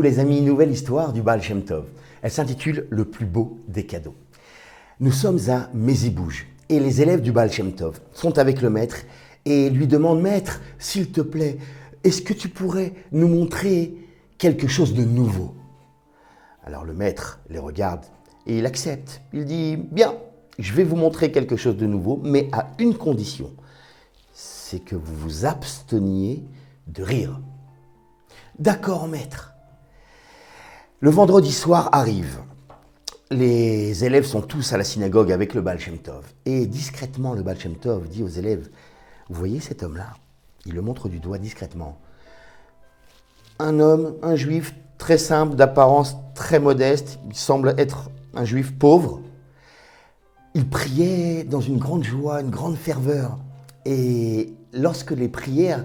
les amis, nouvelle histoire du Baal Shem Tov. Elle s'intitule « Le plus beau des cadeaux ». Nous sommes à Mezibouj et les élèves du Baal Shem Tov sont avec le maître et lui demandent « Maître, s'il te plaît, est-ce que tu pourrais nous montrer quelque chose de nouveau ?» Alors le maître les regarde et il accepte. Il dit « Bien, je vais vous montrer quelque chose de nouveau, mais à une condition. C'est que vous vous absteniez de rire. » « D'accord, maître. » Le vendredi soir arrive. Les élèves sont tous à la synagogue avec le Baal Shem Tov. Et discrètement, le Baal Shem Tov dit aux élèves, « Vous voyez cet homme-là » Il le montre du doigt discrètement. Un homme, un juif très simple, d'apparence très modeste. Il semble être un juif pauvre. Il priait dans une grande joie, une grande ferveur. Et lorsque les prières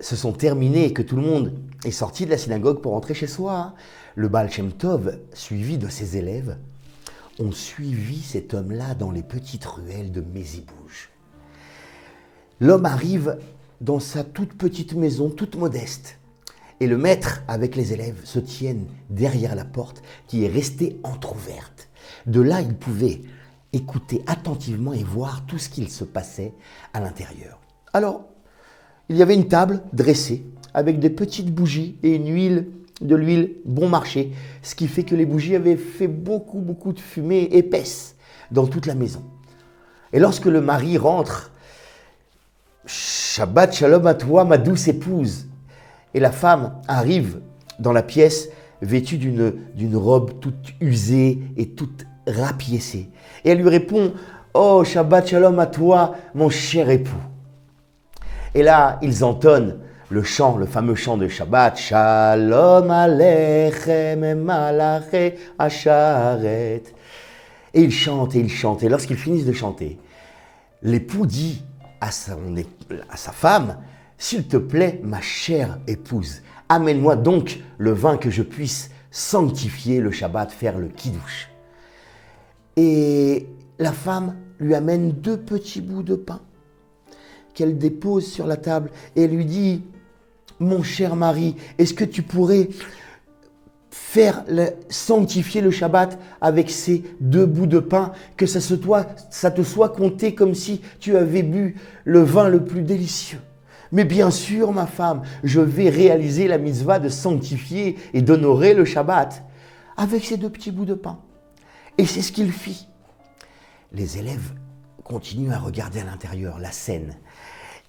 se sont terminées et que tout le monde est sorti de la synagogue pour rentrer chez soi, le Baal Shem Tov, suivi de ses élèves, ont suivi cet homme-là dans les petites ruelles de Mezibouj. L'homme arrive dans sa toute petite maison, toute modeste. Et le maître, avec les élèves, se tiennent derrière la porte qui est restée entr'ouverte. De là, ils pouvaient écouter attentivement et voir tout ce qu'il se passait à l'intérieur. Alors, il y avait une table dressée avec des petites bougies et de l'huile bon marché, ce qui fait que les bougies avaient fait beaucoup de fumée épaisse dans toute la maison. Et lorsque le mari rentre, « Shabbat shalom à toi, ma douce épouse !» Et la femme arrive dans la pièce vêtue d'une robe toute usée et toute rapiécée. Et elle lui répond « Oh, Shabbat shalom à toi, mon cher époux !» Et là, ils entonnent le chant, le fameux chant de Shabbat, Shalom Aleichem Malaché Asharet. Et ils chantent et ils chantent. Et lorsqu'ils finissent de chanter, l'époux dit à sa femme, s'il te plaît, ma chère épouse, amène-moi donc le vin que je puisse sanctifier le Shabbat, faire le kiddush. Et la femme lui amène 2 petits bouts de pain qu'elle dépose sur la table et lui dit « Mon cher mari, est-ce que tu pourrais sanctifier le Shabbat avec ces 2 bouts de pain, que ça te soit compté comme si tu avais bu le vin le plus délicieux ?» Mais bien sûr, ma femme, je vais réaliser la mitzvah de sanctifier et d'honorer le Shabbat avec ces 2 petits bouts de pain. Et c'est ce qu'il fit. Les élèves continuent à regarder à l'intérieur la scène.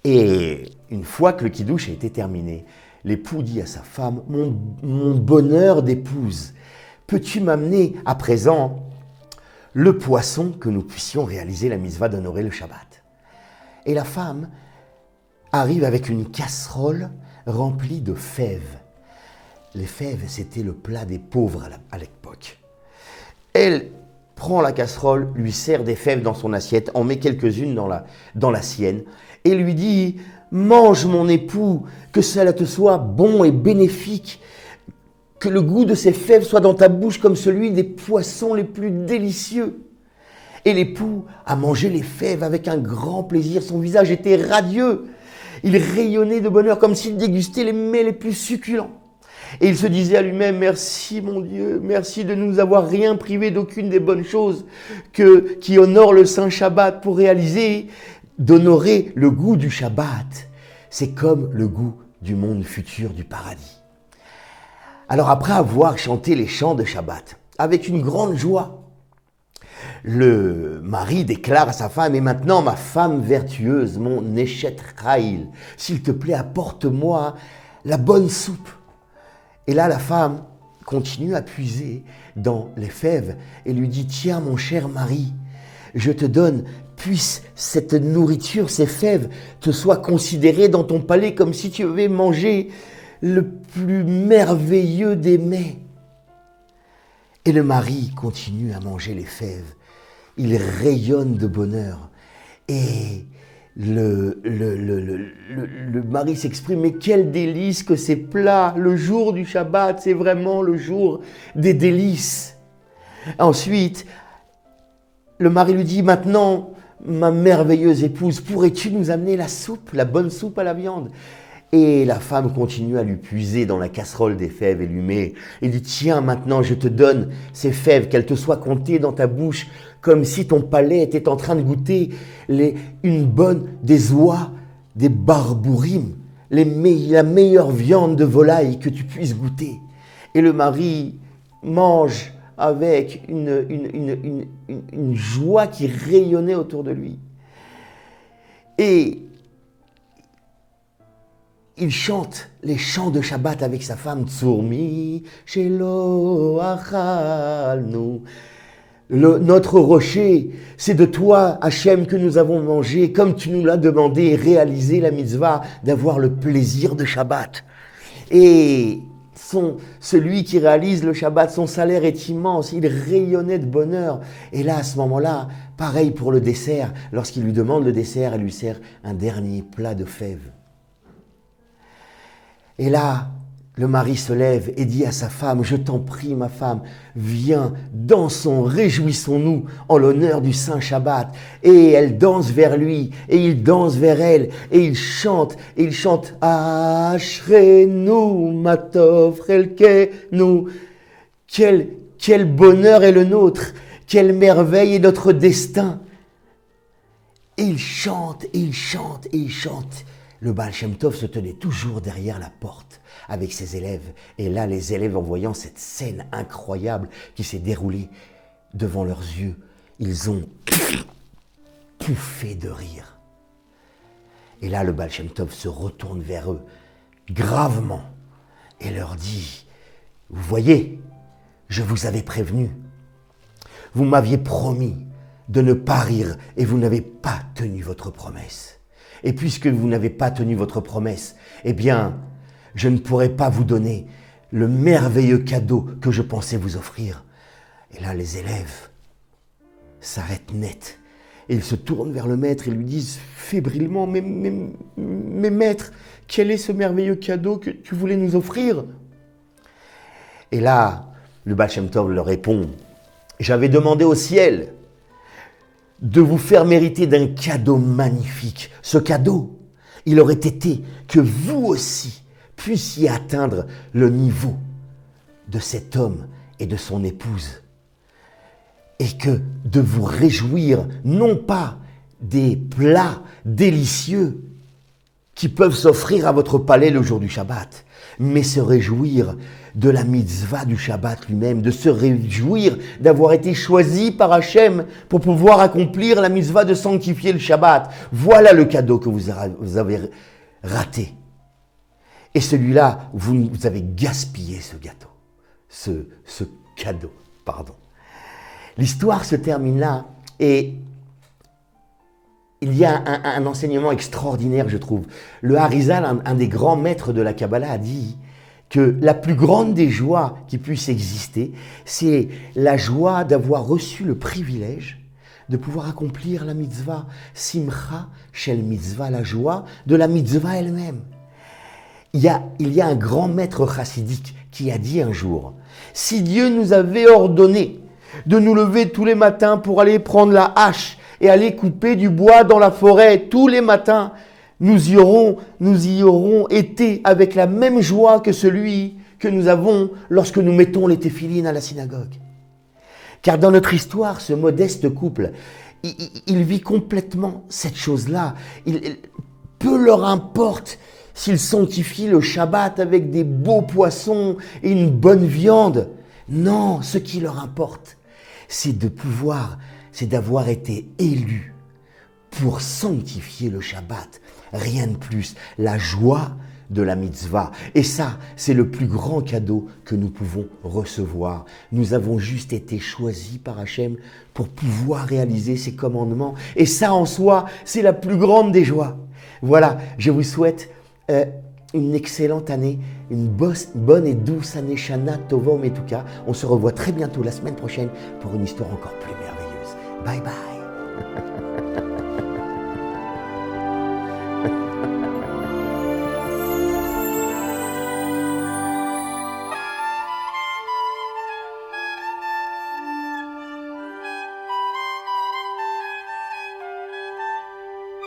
Et une fois que le kiddush a été terminé, l'époux dit à sa femme, mon bonheur d'épouse, peux-tu m'amener à présent le poisson que nous puissions réaliser la mitzvah d'honorer le Shabbat? Et la femme arrive avec une casserole remplie de fèves. Les fèves, c'était le plat des pauvres à l'époque. Elle prend la casserole, lui sert des fèves dans son assiette, en met quelques-unes dans la sienne, et lui dit « Mange mon époux, que cela te soit bon et bénéfique, que le goût de ces fèves soit dans ta bouche comme celui des poissons les plus délicieux. » Et l'époux a mangé les fèves avec un grand plaisir, son visage était radieux, il rayonnait de bonheur comme s'il dégustait les mets les plus succulents. Et il se disait à lui-même, merci mon Dieu, merci de ne nous avoir rien privé d'aucune des bonnes choses qui honorent le Saint Shabbat pour réaliser, d'honorer le goût du Shabbat. C'est comme le goût du monde futur du paradis. Alors après avoir chanté les chants de Shabbat, avec une grande joie, le mari déclare à sa femme, et maintenant ma femme vertueuse, mon Neshet Chaïl, s'il te plaît apporte-moi la bonne soupe. Et là, la femme continue à puiser dans les fèves et lui dit « Tiens, mon cher mari, je te donne, puisse cette nourriture, ces fèves, te soient considérées dans ton palais comme si tu avais mangé le plus merveilleux des mets. » Et le mari continue à manger les fèves. Il rayonne de bonheur. Et le mari s'exprime, mais quel délice que ces plats, le jour du Shabbat, c'est vraiment le jour des délices. Ensuite, le mari lui dit, maintenant, ma merveilleuse épouse, pourrais-tu nous amener la soupe, la bonne soupe à la viande? Et la femme continue à lui puiser dans la casserole des fèves et lui met. Il dit, tiens, maintenant je te donne ces fèves, qu'elles te soient comptées dans ta bouche, comme si ton palais était en train de goûter des oies, des barbourim, la meilleure viande de volaille que tu puisses goûter. Et le mari mange avec une joie qui rayonnait autour de lui. Et il chante les chants de Shabbat avec sa femme. Tsurmi shelo achalnu. Notre rocher, c'est de toi, Hachem, que nous avons mangé, comme tu nous l'as demandé, et réalisé la mitzvah d'avoir le plaisir de Shabbat. Et celui qui réalise le Shabbat, son salaire est immense, il rayonnait de bonheur. Et là, à ce moment-là, pareil pour le dessert, lorsqu'il lui demande le dessert, elle lui sert un dernier plat de fèves. Et là, le mari se lève et dit à sa femme, je t'en prie ma femme, viens, dansons, réjouissons-nous en l'honneur du Saint Shabbat. Et elle danse vers lui, et il danse vers elle, et il chante Ashrenu matov chelkenu. Quel bonheur est le nôtre, quelle merveille est notre destin. Et il chante, et il chante, et il chante. Le Baal Shem Tov se tenait toujours derrière la porte avec ses élèves. Et là, les élèves, en voyant cette scène incroyable qui s'est déroulée devant leurs yeux, ils ont pouffé de rire. Et là, le Baal Shem Tov se retourne vers eux, gravement, et leur dit, « Vous voyez, je vous avais prévenu. Vous m'aviez promis de ne pas rire et vous n'avez pas tenu votre promesse. Et puisque vous n'avez pas tenu votre promesse, eh bien, je ne pourrai pas vous donner le merveilleux cadeau que je pensais vous offrir. » Et là, les élèves s'arrêtent net. Et ils se tournent vers le maître et lui disent fébrilement, mais maître, quel est ce merveilleux cadeau que tu voulais nous offrir? Et là, le Baal Shem Tov leur répond, j'avais demandé au ciel de vous faire mériter d'un cadeau magnifique. Ce cadeau, il aurait été que vous aussi puissiez atteindre le niveau de cet homme et de son épouse. Et que de vous réjouir, non pas des plats délicieux qui peuvent s'offrir à votre palais le jour du Shabbat, mais se réjouir de la mitzvah du Shabbat lui-même, de se réjouir d'avoir été choisi par Hachem pour pouvoir accomplir la mitzvah de sanctifier le Shabbat. Voilà le cadeau que vous avez raté. Et celui-là, vous avez gaspillé ce gâteau, ce cadeau, pardon. L'histoire se termine là et il y a un enseignement extraordinaire, je trouve. Le Harizal, un des grands maîtres de la Kabbalah, a dit que la plus grande des joies qui puisse exister, c'est la joie d'avoir reçu le privilège de pouvoir accomplir la mitzvah. Simcha shel mitzvah, la joie de la mitzvah elle-même. Il y a un grand maître chassidique qui a dit un jour, si Dieu nous avait ordonné de nous lever tous les matins pour aller prendre la hache et aller couper du bois dans la forêt tous les matins, nous y aurons été avec la même joie que celui que nous avons lorsque nous mettons les téphilines à la synagogue. Car dans notre histoire, ce modeste couple, il vit complètement cette chose-là. Peu leur importe s'ils sanctifient le Shabbat avec des beaux poissons et une bonne viande. Non, ce qui leur importe, c'est d'avoir été élus pour sanctifier le Shabbat. Rien de plus, la joie de la mitzvah. Et ça, c'est le plus grand cadeau que nous pouvons recevoir. Nous avons juste été choisis par Hachem pour pouvoir réaliser ses commandements. Et ça, en soi, c'est la plus grande des joies. Voilà, je vous souhaite une excellente année, une bonne et douce année Shana Tova Umetuka. On se revoit très bientôt la semaine prochaine pour une histoire encore plus merveilleuse. Bye bye.